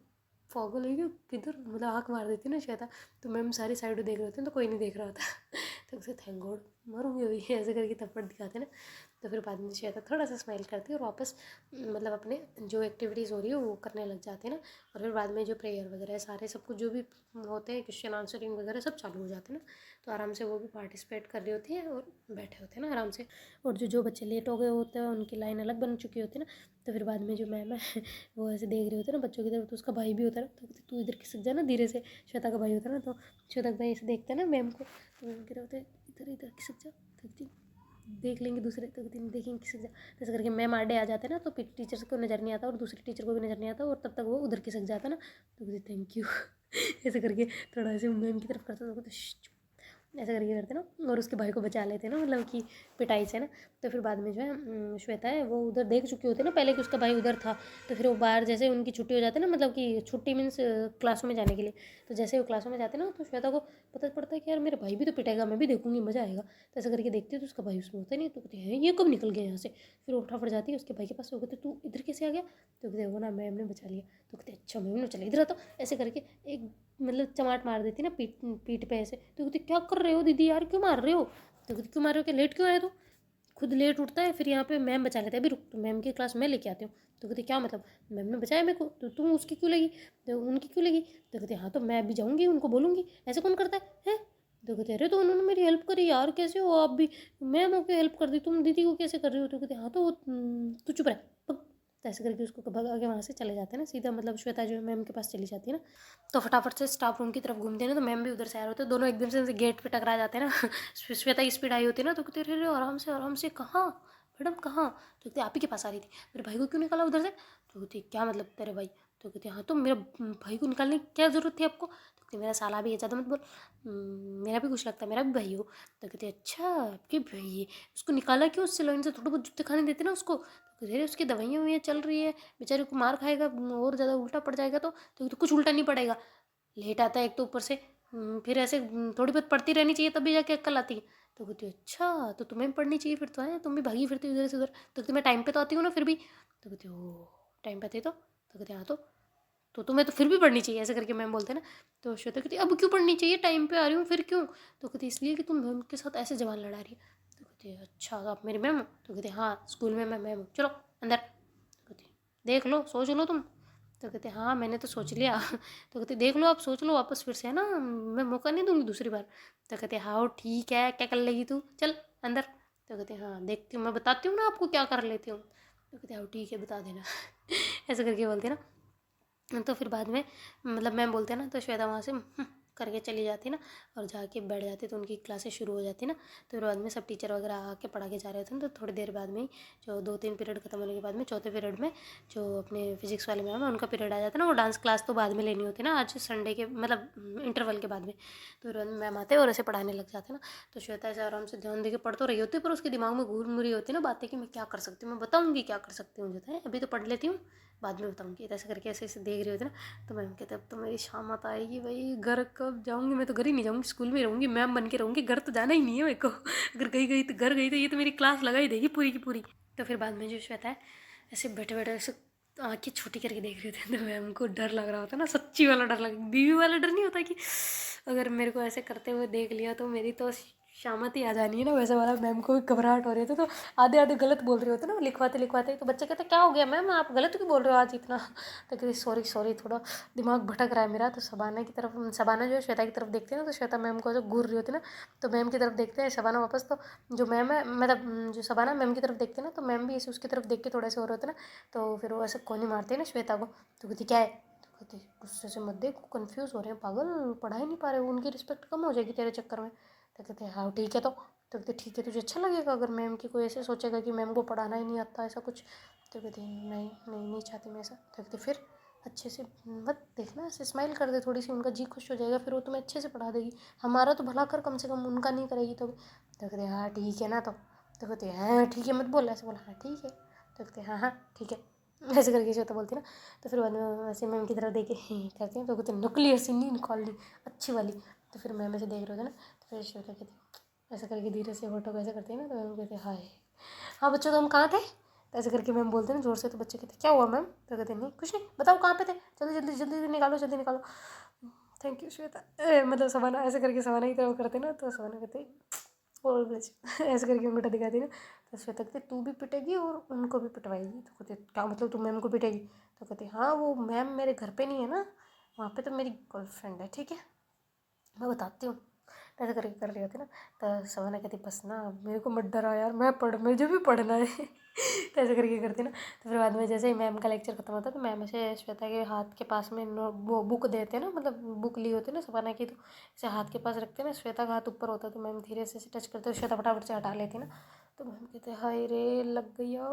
पागल है क्या किधर, मतलब आँख मार देती है ना श्वेता। तो मैम सारी साइड देख रहे होते हैं तो कोई नहीं देख रहा होता तो उसे थैंक गॉड मरूंगी हुई ऐसे करके थप्पड़ दिखाते ना। तो फिर बाद में श्वेता थोड़ा सा स्माइल करती है और वापस मतलब अपने जो एक्टिविटीज़ हो रही है वो करने लग जाते हैं ना। और फिर बाद में जो प्रेयर वगैरह है सारे सब कुछ जो भी होते हैं क्वेश्चन आंसरिंग वगैरह सब चालू हो जाते हैं ना। तो आराम से वो भी पार्टिसिपेट कर रही होती है और बैठे होते हैं ना आराम से। और जो जो बच्चे लेट हो गए होते हैं उनकी लाइन अलग बन चुकी होती है ना। तो फिर बाद में जो मैम है वो ऐसे देख रहे होते हैं ना बच्चों की तरफ, तो उसका भाई भी होता है ना, तो कहते तू इधर खिसक जा ना धीरे से, श्वेता का भाई होता है ना। तो श्वेता का भाई ऐसे देखते हैं ना मैम को, तो मैम कह रहे होते हैं इधर इधर खिसक जा, तो कहती देख लेंगे दूसरे, तो कहती देखेंगे खिसक जा। तो ऐसे करके मैम आडे आ जाते हैं ना, तो टीचर को नज़र नहीं आता और दूसरे टीचर को भी नज़र नहीं आता, और तब तक वो उधर खिसक जाता है ना। तो कहती थैंक यू ऐसे करके थोड़ा ऐसे मैम की तरफ करता, तो ऐसा करके करते ना, और उसके भाई को बचा लेते ना, मतलब कि पिटाई से ना। तो फिर बाद में जो है श्वेता है वो उधर देख चुकी होती है ना पहले कि उसका भाई उधर था। तो फिर वो बाहर जैसे उनकी छुट्टी हो जाती है ना, मतलब कि छुट्टी मीन्स क्लासों में जाने के लिए, तो जैसे वो क्लासों में जाते ना तो श्वेता को पता पड़ता है कि यार मेरा भाई भी तो पिटाएगा, मैं भी देखूंगी मज़ा आएगा। तो ऐसा करके देखती है तो उसका भाई उसमें होता नहीं, तो कहते हैं ये कब निकल गया यहाँ से। फिर वो उठा जाती है उसके भाई के पास, वो कहते तू इधर कैसे आ गया। तो कहते वो ना मैम ने बचा लिया। तो कहते अच्छा मैम ने चले इधर आता, ऐसे करके एक मतलब चमाट मार देती ना पीठ पीठ पे ऐसे। तो कहती क्या कर रहे हो दीदी यार क्यों मार रहे हो। तो कहती क्यों मार रहे हो, क्या लेट क्यों आए तो। खुद लेट उठता है फिर यहाँ पे मैम बचा लेते हैं, अभी रुक तो मैम की क्लास मैं लेके आती हूँ। तो कहती क्या मतलब, मैम ने बचाया मेरे को तो तुम उसकी क्यों लगी, तो उनकी क्यों लगी। तो कहते हाँ तो मैं भी जाऊँगी उनको बोलूँगी, ऐसे कौन करता है। तो कहते अरे तो उन्होंने मेरी हेल्प करी यार, कैसे हो आप भी, मैम होके हेल्प कर दी, तुम दीदी को कैसे कर रही हो। तो कहते हाँ तो तू चुप रह। तो ऐसे करके उसको भगा के वहाँ से चले जाते हैं ना सीधा, मतलब श्वेता जो मैम के पास चली जाती है ना। तो फटाफट से स्टाफ रूम की तरफ घूमते हैं ना, तो मैम भी उधर से आ रहे होते हैं, दोनों एकदम से गेट पे टकरा जाते हैं ना श्वेता की स्पीड आई होती है ना, तो कहते अरे आराम से कहाँ, मैडम कहाँ? तो कहते आप ही के पास आ रही थी। मेरे भाई को क्यों निकाला उधर से? तो कहती क्या मतलब तेरे भाई? तो कहते हाँ तो मेरा भाई को निकालने की क्या ज़रूरत थी आपको? तो कहते मेरा साला भी है, ज़्यादा मत बोल, मेरा भी कुछ लगता है, मेरा भी भाई हो। तो कहते अच्छा आपके भाई है, उसको निकाला क्यों? उससे लाइन से थोड़ा बहुत जूते खाने देते ना उसको। तो कहते उसकी दवाइयाँ ववाइयाँ चल रही है, बेचारे को मार खाएगा और ज़्यादा उल्टा पड़ जाएगा। तो कुछ उल्टा नहीं पड़ेगा, लेट आता है एक तो ऊपर से, फिर ऐसे थोड़ी बहुत पढ़ती रहनी चाहिए तभी जाके अक्ल आती है। तो कहती अच्छा तो तुम्हें भी पढ़नी चाहिए फिर तो है, तुम भी भागी फिरती हो इधर से उधर। तो कहती मैं टाइम पे तो आती हूँ ना फिर भी। तो कहती ओ टाइम पे आती तो कहती हाँ तो तुम्हें तो फिर भी पढ़नी चाहिए, ऐसे करके मैम बोलते हैं ना। तो श्वेता कहती अब क्यों पढ़नी चाहिए, टाइम पे आ रही हूँ फिर क्यों? तो कहती इसलिए कि तुम मैम के साथ ऐसे जवान लड़ा रही है। तो कहती अच्छा तो आप मेरी मैम हो? तो कहती हाँ स्कूल में मैं मैम हूँ, चलो अंदर। तो कहती देख लो सोच लो तुम। तो कहते हाँ मैंने तो सोच लिया। तो कहते देख लो आप सोच लो वापस फिर से है ना, मैं मौका नहीं दूंगी दूसरी बार। तो कहते हाँ ठीक है, क्या कर लेगी तू, चल अंदर। तो कहते हाँ देखती हूँ, मैं बताती हूँ ना आपको क्या कर लेती हूँ। तो कहते हाँ ठीक है बता देना। ऐसे करके बोलते ना। तो फिर बाद में मतलब मैम बोलते हैं ना, तो श्वेता वहाँ से करके चली जाती ना और जाके बैठ जाती, तो उनकी क्लासेस शुरू हो जाती ना। तो फिर बाद में सब टीचर वगैरह आके पढ़ा के जा रहे होते हैं। तो थोड़ी देर बाद में ही जो 2-3 पीरियड खत्म होने के बाद में चौथे पीरियड में जो अपने फिजिक्स वाले मैम है उनका पीरियड आ जाता है ना। वो डांस क्लास तो बाद में लेनी होती है ना, आज संडे के मतलब इंटरवल के बाद में। तो फिर मैम आते हैं और ऐसे पढ़ाने लग जाते हैं ना। तो श्वेता ऐसे आराम से ध्यान देके पढ़ तो रही होती है, पर उसके दिमाग में घूर रही होती है ना बातें कि मैं क्या कर सकती हूँ, मैं बताऊँगी क्या कर सकती हूँ, जो है अभी तो पढ़ लेती हूँ बाद में बताऊँगी। ऐसे करके ऐसे ऐसे देख रही होती ना। तो मैम कहते अब तो मेरी शामत आएगी भाई, घर कब जाऊँगी, मैं तो घर ही नहीं जाऊँगी, स्कूल में रहूँगी, मैम बन के रहूँगी, घर तो जाना ही नहीं है मेरे को। अगर गई गई तो घर गई तो ये तो मेरी क्लास लगा ही देगी पूरी की पूरी। तो फिर बाद में जो श्वेता है ऐसे बैठे बैठे ऐसे आँखें छोटी करके देख रहे थे, तो मैम को डर लग रहा होता है ना, सच्ची वाला डर लग, बीवी वाला डर नहीं होता कि अगर मेरे को ऐसे करते हुए देख लिया तो मेरी तो शामत ही आ जानी है ना, वैसे वाला। मैम को भी घबराहट हो रही थी, तो आधे आधे गलत बोल रहे होते ना लिखवाते लिखवाते। तो बच्चे कहते क्या हो गया मैम आप गलत क्यों बोल रहे हो आज इतना? तो कहती सॉरी सॉरी थोड़ा दिमाग भटक रहा है मेरा। तो शबाना की तरफ, शबाना जो है श्वेता की तरफ देखते हैं ना, तो श्वेता मैम को जो घूर रही होती है ना, तो मैम की तरफ देखते हैं शबाना वापस। तो जो मैम है मतलब जो शबाना मैम की तरफ देखते हैं ना, तो मैम भी ऐसे उसकी तरफ देख के थोड़े से हो रहे होते ना। तो फिर वो ऐसे कोनी मारते हैं ना श्वेता को। तो कहती क्या है? तो कहती गुस्से से मत देख, कन्फ्यूज़ हो रहे हैं पागल, पढ़ा ही नहीं पा रहे, उनकी रिस्पेक्ट कम हो जाएगी तेरे चक्कर में। तो कहते हाँ ठीक है। तो कहते ठीक है तुझे अच्छा लगेगा अगर मैम की कोई ऐसे सोचेगा कि मैम को पढ़ाना ही नहीं आता ऐसा कुछ? तो कहते नहीं नहीं नहीं चाहती मैं ऐसा। तो कहते फिर अच्छे से मत देखना, ऐसे स्माइल कर दे थोड़ी सी, उनका जी खुश हो जाएगा, फिर वो तुम्हें अच्छे से पढ़ा देगी, हमारा तो भला कर कम से कम, उनका नहीं करेगी तो। कहते हाँ ठीक है ना। तो कहते हाँ ठीक है मत बोल, ऐसे बोला हाँ ठीक है। तो कहते हाँ हाँ ठीक है, ऐसे करके श्वेता बोलती ना। तो फिर बाद में ऐसे मैम की तरफ देख के करती हैं। तो कहते नकली हंसी नहीं निकाल ली, अच्छी वाली। तो फिर मैम ऐसे देख रहे थे ना, तो फिर श्वेता कहती ऐसे करके धीरे से फोटो को ऐसे करते हैं ना। तो मैम कहते हाय हाँ बच्चों तो हम कहाँ थे? तो ऐसे करके मैम बोलते हैं ना जोर से। तो बच्चे कहते क्या हुआ मैम? तो कहते नहीं कुछ नहीं, बताओ कहाँ पे थे, जल्दी जल्दी जल्दी जल्दी निकालो जल्दी निकालो। थैंक यू श्वेता, मतलब सवाना ऐसे करके सवाना की तरफ करते ना। तो सवाना कहते और ऐसे करके अंगूठा दिखाती ना। तो श्वेता कहते तू भी पिटेगी और उनको भी पिटवाएगी? तो कहते क्या मतलब तू मैम को पिटेगी? तो कहते हाँ वो मैम मेरे घर पे नहीं है ना, वहाँ पे तो मेरी गर्लफ्रेंड है, ठीक है मैं बताती हूँ। ऐसे करके कर रही होती ना। तो सवाना कहती बस ना मेरे को मत डरा यार, मैं पढ़ मुझे भी पढ़ना है। तो ऐसे करके करती ना। तो फिर बाद में जैसे ही मैम का लेक्चर खत्म होता है, तो मैम ऐसे श्वेता के हाथ के पास में वो बुक देते हैं ना, मतलब बुक ली होती है ना सवाना की, तो ऐसे हाथ के पास रखते हैं ना, श्वेता का हाथ ऊपर होता है, तो मैम धीरे से टच करते हैं, श्वेता फटाफट से हटा लेती ना। तो मैम कहते हाय रे लग गया,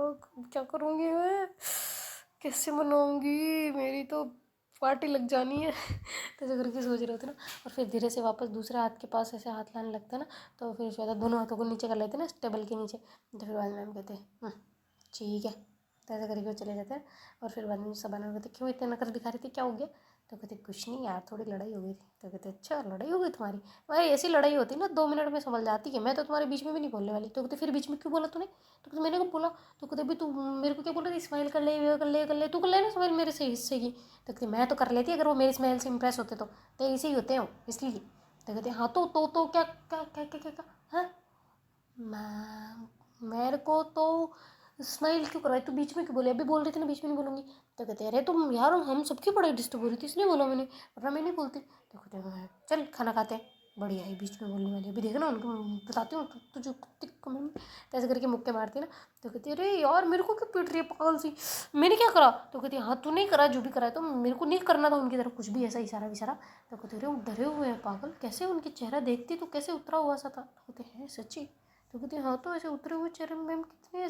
क्या करूँगी मैं, कैसे मनाऊँगी, मेरी तो पार्टी लग जानी है। तो ऐसे करके सोच रहे होते ना। और फिर धीरे से वापस दूसरे हाथ के पास ऐसे हाथ लाने लगते हैं ना। तो फिर श्वेता दोनों हाथों को नीचे कर लेते हैं ना टेबल के नीचे। तो फिर बाद में मैम कहते हैं ठीक है। तो ऐसा करके वो चले जाते हैं। और फिर बाद में शबाना कहते क्यों इतने नखरे दिखा रही थी, क्या हो गया? तो कहते कुछ नहीं यार थोड़ी लड़ाई हो गई थी। तो कहते अच्छा लड़ाई हो गई तुम्हारी? भाई ऐसी लड़ाई होती ना 2 मिनट में संभल जाती है, मैं तो तुम्हारे बीच में भी नहीं बोलने वाली। तो कहते फिर बीच में क्यों बोला तूने? तो कहते मैंने कब बोला? तो कहते अभी तू मेरे को क्या बोल रही थी, स्माइल कर ले ये कर ले कर ले, तू कर ले ना स्माइल मेरे से हिस्से की। तो कहते मैं तो कर लेती अगर वो मेरी स्माइल से इंप्रेस होते तो ऐसे ही होते हो इसलिए। तो कहते हाँ तो क्या क्या क्या क्या क्या हाँ मैम मेरे को तो स्माइल क्यों करवाई, तू बीच में क्यों बोले, अभी बोल रही थी ना बीच में नहीं बोलूँगी। तो कहते अरे तुम यार हम सबकी पढ़ाई डिस्टर्ब हो रही थी इसलिए बोला मैंने, वरना मैं नहीं बोलती। तो कहते हैं चल खाना खाते हैं, बढ़िया है बीच में बोलने वाली, अभी देखना उनको बताती हूँ तुझे कितनी कम। तो ऐसे करके मुक्के मारती है ना। तो कहती अरे यार मेरे को क्यों पीट रही है पागल सी, मैंने क्या करा? तो कहती हाँ तू नहीं करा, जो भी करा है तो मेरे को नहीं करना था उनकी तरफ कुछ भी ऐसा इशारा विशारा। तो कहते अरे वो डरे हुए हैं पागल, कैसे उनके चेहरा देखती तो कैसे उतरा हुआ सा था। तो कहते हैं सच्ची? तो कहती हाँ, तो ऐसे उतरे हुए चेहरे में मैम कितने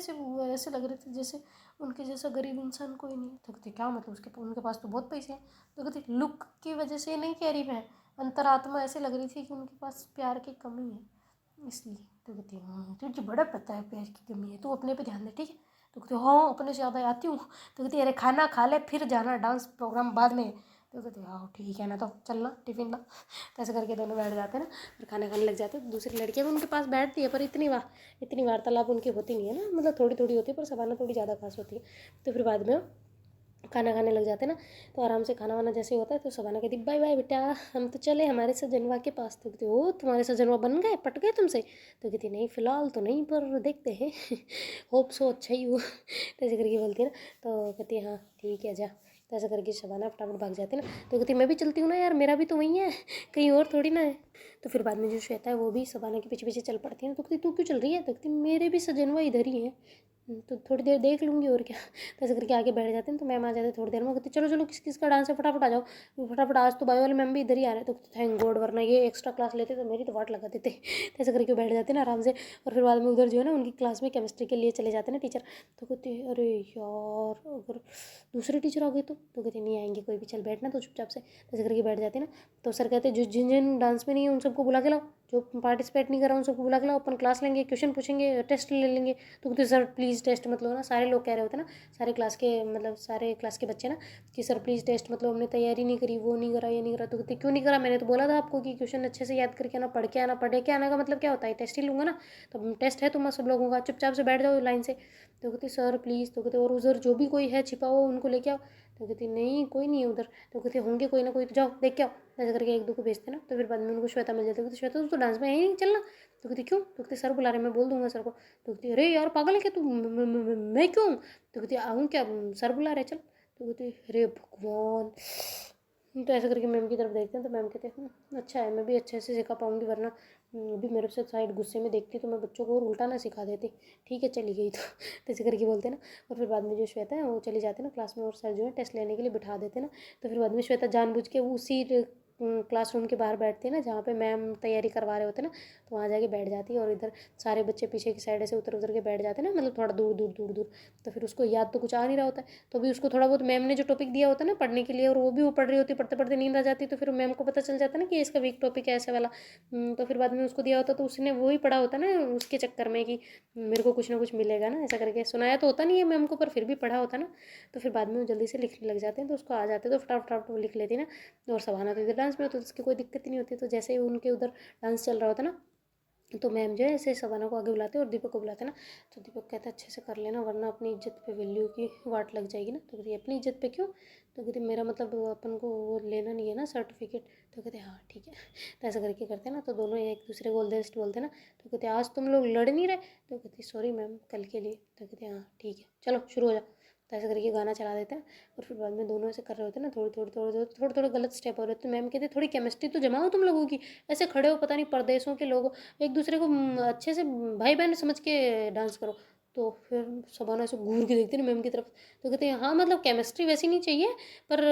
ऐसे लग रहे थे जैसे उनके जैसा गरीब इंसान कोई नहीं। तो कहती क्या मतलब, उनके पास तो बहुत पैसे हैं। तो कहती लुक की वजह से नहीं कह रही मैं, अंतरात्मा ऐसे लग रही थी कि उनके पास प्यार की कमी है इसलिए। तो कहती हाँ, तुझे बड़ा पता है प्यार की कमी है, तू अपने पे ध्यान दे, ठीक है। तो कहती हाँ, अपने से ज़्यादा आती हूँ। तो कहती अरे खाना खा ले फिर जाना, डांस प्रोग्राम बाद में। तो कहती हाँ ठीक है ना, तो चलना टिफ़िन ला। तो ऐसे करके दोनों बैठ जाते हैं ना, फिर खाना खाने लग जाते हैं। दूसरी लड़कियाँ भी उनके पास बैठती है, पर इतनी वार्तालाप उनकी होती नहीं है ना, मतलब थोड़ी थोड़ी होती है, पर सबाना थोड़ी ज़्यादा खास होती है। तो फिर बाद में खाना खाने लग जाते हैं ना, तो आराम से खाना वाना जैसे ही होता है तो सबाना कहती बाय बाय बेटा, हम तो चले हमारे सजनवा के पास। तो कहती ओ तुम्हारे सजनवा बन गए, पट गए तुमसे। तो कहती नहीं फ़िलहाल तो नहीं, पर देखते हैं होप सो अच्छा ही हो। तो ऐसे करके बोलती है ना। तो कहती है हाँ ठीक है जा। तो ऐसा करके शबाना फटाफट भाग जाती है ना। तो कहती मैं भी चलती हूँ ना यार, मेरा भी तो वही है, कहीं और थोड़ी ना है। तो फिर बाद में जो श्वेता है वो भी शबाना के पीछे पीछे चल पड़ती है। तो कहती तू क्यों चल रही है। तो कहती मेरे भी सजनवा इधर ही है, तो थोड़ी देर देख लूँगी और क्या। तो ऐसे करके आगे बैठ जाते हैं। तो मैम आ जाते हैं थोड़ी देर में, कहते चलो चलो किस किस का डांस है फटाफट आ जाओ फटाफट, आज तो बायो वाले मैम भी इधर ही आ रहे हैं। तो थैंक गॉड, वरना ये एक्स्ट्रा क्लास लेते तो मेरी तो वाट लगा देते। तो ऐसे करके बैठ जाते हैं ना आराम से। और फिर बाद में उधर जो है ना उनकी क्लास में केमिस्ट्री के लिए चले जाते हैं ना टीचर। तो कहते अरे यार अगर दूसरे टीचर आ गए तो कहते नहीं आएंगे कोई भी, चल बैठना तो चुपचाप से। तो ऐसे करके बैठ जाते हैं ना। तो सर कहते जो जिन जिन डांस में नहीं है उन सबको बुला के लाओ, जो पार्टिसिपेट नहीं कर रहा उन सबको बुला के लाओ, अपन क्लास लेंगे, क्वेश्चन पूछेंगे, टेस्ट ले लेंगे। तो कहते सर प्लीज़ टेस्ट मत लो ना, सारे लोग कह रहे होते ना, सारे क्लास के मतलब सारे क्लास के बच्चे ना, कि सर प्लीज़ टेस्ट मतलब हमने तैयारी नहीं करी, वो नहीं करा, ये नहीं करा। तो कहते क्यों नहीं करा, मैंने तो बोला था आपको कि क्वेश्चन अच्छे से याद करके आना, पढ़ के आना, पढ़े के आने का मतलब क्या होता है, टेस्ट ही लूँगा ना। तो टेस्ट है तुम्हारा सब लोगों का, चुपचाप से बैठ जाओ लाइन से। तो कहते सर प्लीज़। तो कहते और उधर जो भी कोई है छिपा हुआ उनको लेके आओ। तो कहती नहीं कोई नहीं है उधर। तो कहते होंगे कोई ना कोई, तो जाओ देख के आओ। ऐसे करके एक दो को भेजते ना। तो फिर बाद में उनको श्वेता मिल जाती है। कहती श्वेता तू तो डांस में है ही नहीं, चलना। तो कहती क्यों। तो कहती सर बुला रहे, मैं बोल दूंगा सर को। तो कहती अरे यार पागल है क्या तू, मैं क्यों। तो कहती आऊँ क्या, सर बुला रहे चल। तो कहती अरे भगवान। तो ऐसा करके मैम की तरफ देखते हैं। तो मैम कहते हैं अच्छा है, मैं भी अच्छे से सिखा पाऊँगी, वरना अभी मेरे से साइड गुस्से में देखती तो मैं बच्चों को और उल्टा ना सिखा देती। ठीक है चली गई तो ऐसे करके बोलते हैं ना। और फिर बाद में जो श्वेता है वो चली जाती है ना क्लास में, और सर जो है टेस्ट लेने के लिए बिठा देते हैं ना। तो फिर बाद में श्वेता जानबूझ के वो उसी क्लासरूम के बाहर बैठती है ना, जहाँ पे मैम तैयारी करवा रहे होते हैं ना, तो वहाँ जाके बैठ जाती है। और इधर सारे बच्चे पीछे की साइड ऐसे उतर उतर के बैठ जाते हैं ना, मतलब थोड़ा दूर दूर दूर दूर। तो फिर उसको याद तो कुछ आ नहीं रहा होता है, तो भी उसको थोड़ा बहुत मैम ने जो टॉपिक दिया होता है ना पढ़ने के लिए, और वो भी वो पढ़ रही होती है, पढ़ते पढ़ते नींद आ जाती है। तो फिर मैम को पता चल जाता है ना कि इसका वीक टॉपिक है ऐसे वाला। तो फिर बाद में उसको दिया होता तो उसने वही पढ़ा होता ना उसके चक्कर में, कि मेरे को कुछ ना कुछ मिलेगा ना, ऐसा करके सुनाया तो होता नहीं है मैम को, पर फिर भी पढ़ा होता ना। तो फिर बाद में वो जल्दी से लिखने लग जाते हैं, तो उसको आ जाते हैं, तो फटाफट फटाफट वो लिख लेती है ना। और सबाना तो इधर डांस में, तो उसकी कोई दिक्कत ही नहीं होती। तो जैसे ही उनके उधर डांस चल रहा होता ना, तो मैम जो है ऐसे सबाना को आगे बुलाते हैं और दीपक को बुलाते हैं ना। तो दीपक कहता है अच्छे से कर लेना, वरना अपनी इज्जत पे वैल्यू की वाट लग जाएगी ना। तो कहती अपनी इज्जत पे क्यों। तो कहती मेरा मतलब अपन को वो लेना नहीं है ना सर्टिफिकेट। तो कहते हाँ ठीक है। तो ऐसा करके करते हैं ना, तो दोनों एक दूसरे को ऑल द बेस्ट बोलते हैं ना। तो कहते आज तुम लोग लड़ नहीं रहे। तो कहती सॉरी मैम कल के लिए। तो कहते हाँ ठीक है चलो शुरू हो जाओ। तो ऐसे करके गाना चला देते हैं। और फिर बाद में दोनों ऐसे कर रहे होते हैं ना, थोड़े थोड़े गलत स्टेप हो रहे होते हैं। मैम कहते थोड़ी केमिस्ट्री तो जमाओ तुम लोगों की, ऐसे खड़े हो पता नहीं परदेशों के लोग, एक दूसरे को अच्छे से भाई बहन समझ के डांस करो। तो फिर सबाना ऐसे घूर के देखती है ना मैम की तरफ। तो कहते हैं हाँ मतलब केमिस्ट्री वैसी नहीं चाहिए, पर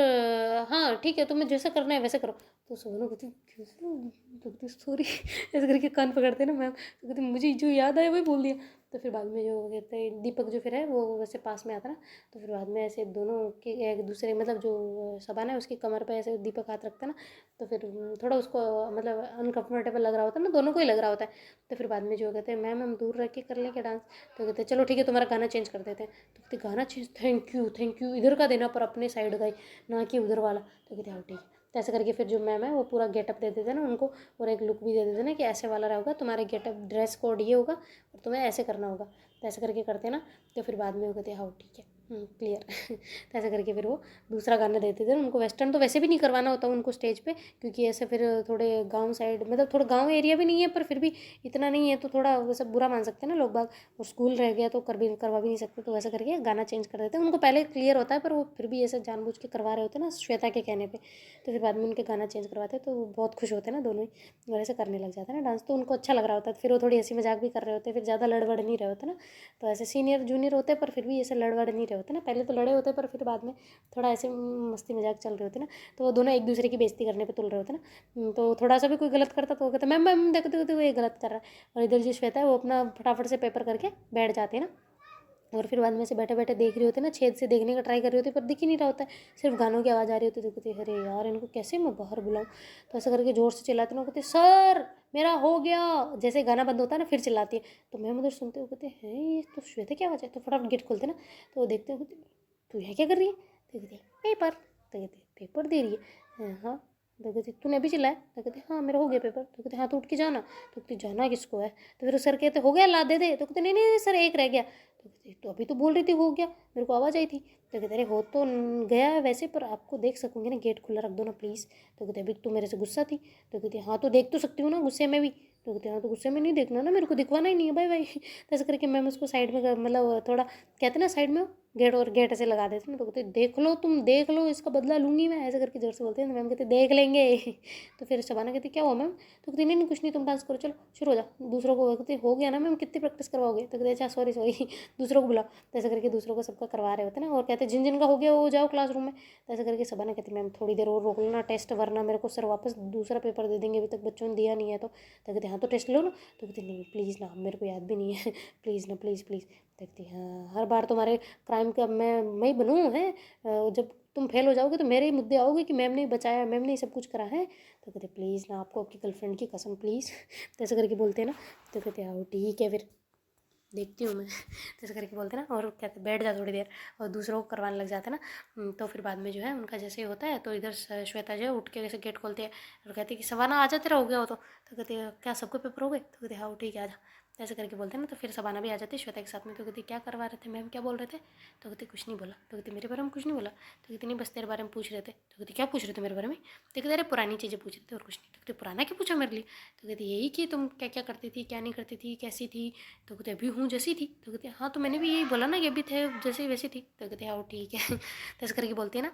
हाँ ठीक है तुम्हें जैसा करना है वैसे करो। तो सबाना कहती तो कहती सॉरी। ऐसे करके कान पकड़ते हैं ना मैम। तो कहती मुझे जो याद आया वही बोल दिया। तो फिर बाद में जो कहते हैं दीपक जो फिर है वो वैसे पास में आता ना। तो फिर बाद में ऐसे दोनों के एक दूसरे मतलब जो सबाना है उसकी कमर पे ऐसे दीपक हाथ रखता है ना। तो फिर थोड़ा उसको मतलब अनकम्फर्टेबल लग रहा होता है ना, दोनों को ही लग रहा होता है। तो फिर बाद में जो कहते हैं मैम हम दूर रह के कर लें क्या डांस। तो कहते हैं चलो ठीक है तुम्हारा गाना चेंज कर देते हैं। तो कहते गाना चेंज, थैंक यू इधर का देना पर अपने साइड का ही, ना कि उधर वाला। तो कहते हाँ ठीक है। तो ऐसे करके फिर जो मैम है वो पूरा गेटअप दे देते हैं ना उनको, और एक लुक भी दे देते हैं ना कि ऐसे वाला रहेगा तुम्हारा गेटअप, ड्रेस कोड ये होगा और तुम्हें ऐसे करना होगा। तो ऐसे करके करते हैं ना। तो फिर बाद में वो कहते हैं हाँ ठीक है क्लियर। तो ऐसे करके फिर वो दूसरा गाना देते थे उनको। वेस्टर्न तो वैसे भी नहीं करवाना होता उनको स्टेज पे, क्योंकि ऐसे फिर थोड़े गांव साइड मतलब थोड़ा गांव एरिया भी नहीं है, पर फिर भी इतना नहीं है तो थोड़ा वैसे बुरा मान सकते हैं ना लोग बाग, और स्कूल रह गया तो करवा भी नहीं सकते। तो वैसे करके गाना चेंज कर देते हैं। उनको पहले क्लियर होता है पर वो फिर भी ऐसे जानबूझ के करवा रहे होते हैं ना श्वेता के कहने पर। तो फिर बाद में उनके गाना चेंज करवाते हैं, तो वो बहुत खुश होते हैं ना दोनों ही, और ऐसे करने लग जाते हैं ना डांस। तो उनको अच्छा लग रहा होता है, फिर वो थोड़ी हंसी मजाक भी कर रहे होते हैं, फिर ज़्यादा लड़बड़ नहीं रहे होते ना। तो ऐसे सीनियर जूनियर होते हैं पर फिर भी ऐसे लड़बड़ नहीं रहे होते ना, पहले तो लड़े होते पर फिर बाद में थोड़ा ऐसे मस्ती मजाक चल रहे होते ना, तो वो दोनों एक दूसरे की बेइज्जती करने पे तुल रहे होते ना। तो थोड़ा सा भी कोई गलत करता तो वो कहता मैम मैम देखो देखो देखो ये गलत कर रहा है, और इधर जो श्वेता है वो अपना फटाफट से पेपर करके बैठ जाते हैं ना। और फिर बाद में से बैठे बैठे देख रही होती है ना, छेद से देखने का ट्राई कर रही होती है पर दिख ही नहीं रहा होता है, सिर्फ गानों की आवाज़ आ रही होती है। तो कहती अरे यार इनको कैसे मैं बाहर बुलाऊँ, तो ऐसा करके ज़ोर से चिल्लाती ना, कहते सर मेरा हो गया, जैसे गाना बंद होता है ना फिर चिल्लाती है। तो मैम उधर सुनते हो कहते हैं ये तो श्वेता क्या आवाज़ है, तो फटाफट गेट खोलते ना, तो वो देखते हो कहते तू यहाँ क्या कर रही है, तो कहती पेपर, तो कहते पेपर दे रही है हाँ, तो कहती तूने अभी चिल्लाया, तो कहते हाँ मेरा हो गया पेपर, तो कहते हाँ तो उठ के जाना, तो कहते जाना किसको है, तो फिर सर कहते हो गया ला दे दे, तो कहते नहीं नहीं सर एक रह गया, तो कहते तो अभी तो बोल रही थी हो गया, मेरे को आवाज़ आई थी, तो कहते अरे हो तो गया है वैसे पर आपको देख सकूँगी ना, गेट खुला रख दो ना प्लीज़, तो कहते अभी तो मेरे से गुस्सा थी, तो कहते हाँ तो देख तो सकती हूँ ना गुस्से में भी, तो कहते हाँ तो गुस्से में नहीं देखना ना, मेरे को दिखवाना ही नहीं है भाई भाई। तो ऐसा करके मैम उसको साइड में मतलब थोड़ा कहते ना साइड में गेट, और गेट ऐसे लगा देते ना, तो कहते देख लो तुम देख लो इसका बदला लूँगी मैं, ऐसे करके जोर से बोलते हैं, तो मैम कहते देख लेंगे। तो फिर शबाना कहती क्या हुआ मैम, तो कहती नहीं नहीं कुछ नहीं तुम डांस करो चलो शुरू हो जाओ, दूसरों को कहते हो गया ना मैम कितनी प्रैक्टिस करवाओगे, तो कहते अच्छा सॉरी सॉरी दूसरों को बुलाओ, तो ऐसे करके दूसरों को सबका करवा रहे होते ना, और कहते जिन जिन का हो गया वो जाओ क्लासरूम में, तो ऐसे करके शबाना कहती मैम थोड़ी देर और रोक लेना टेस्ट, वरना मेरे को सर वापस दूसरा पेपर दे देंगे, अभी तक बच्चों ने दिया नहीं है, तो कहते हाँ तो टेस्ट लो ना, तो कहते नहीं प्लीज़ ना मेरे को याद भी नहीं है प्लीज़ ना प्लीज़ प्लीज़, देखती हाँ हर बार तुम्हारे क्राइम का मैं ही बनूँ है, जब तुम फेल हो जाओगे तो मेरे ही मुद्दे आओगे कि मैम ने बचाया मैम ने सब कुछ करा है, तो कहते प्लीज़ ना आपको आपकी गर्लफ्रेंड की कसम प्लीज़। तो ऐसे करके बोलते हैं ना, तो कहते आओ ठीक है फिर देखती हूँ मैं। तो ऐसे करके बोलते ना, और कहते बैठ जा थोड़ी देर, और दूसरों को करवाने लग जाते ना। तो फिर बाद में जो है उनका जैसे ही होता है तो इधर श्वेता जो है उठ के वैसे गेट खोलती है और कहती है कि सवाना आ जा तेरा हो गया हो, तो कहती है क्या सबको पेपर हो गए, तो कहते हाँ ठीक है आ जा, तो ऐसे करके बोलते हैं ना। तो फिर सबाना भी आ जाती है श्वेता के साथ में, तो कहती क्या करवा रहे थे मैम क्या बोल रहे थे, तो कहती कुछ नहीं बोला, तो कहती मेरे बारे में कुछ नहीं बोला, तो कहती नहीं बस तेरे बारे में पूछ रहे थे, तो कहती क्या पूछ रहे थे मेरे बारे में, तो कहते अरे पुरानी चीज़ें पूछ रहे थे और कुछ नहीं, तो कहते पुराना क्या पूछा मेरे लिए, तो कहती यही कि तुम क्या क्या करती थी क्या नहीं करती थी कैसी थी, तो कहते अभी हूँ जैसी थी, तो कहते हाँ तो मैंने भी यही बोला ना कि अभी थे जैसे वैसी थी, तो कहते हाँ ठीक है। तो ऐसे करके बोलती है ना,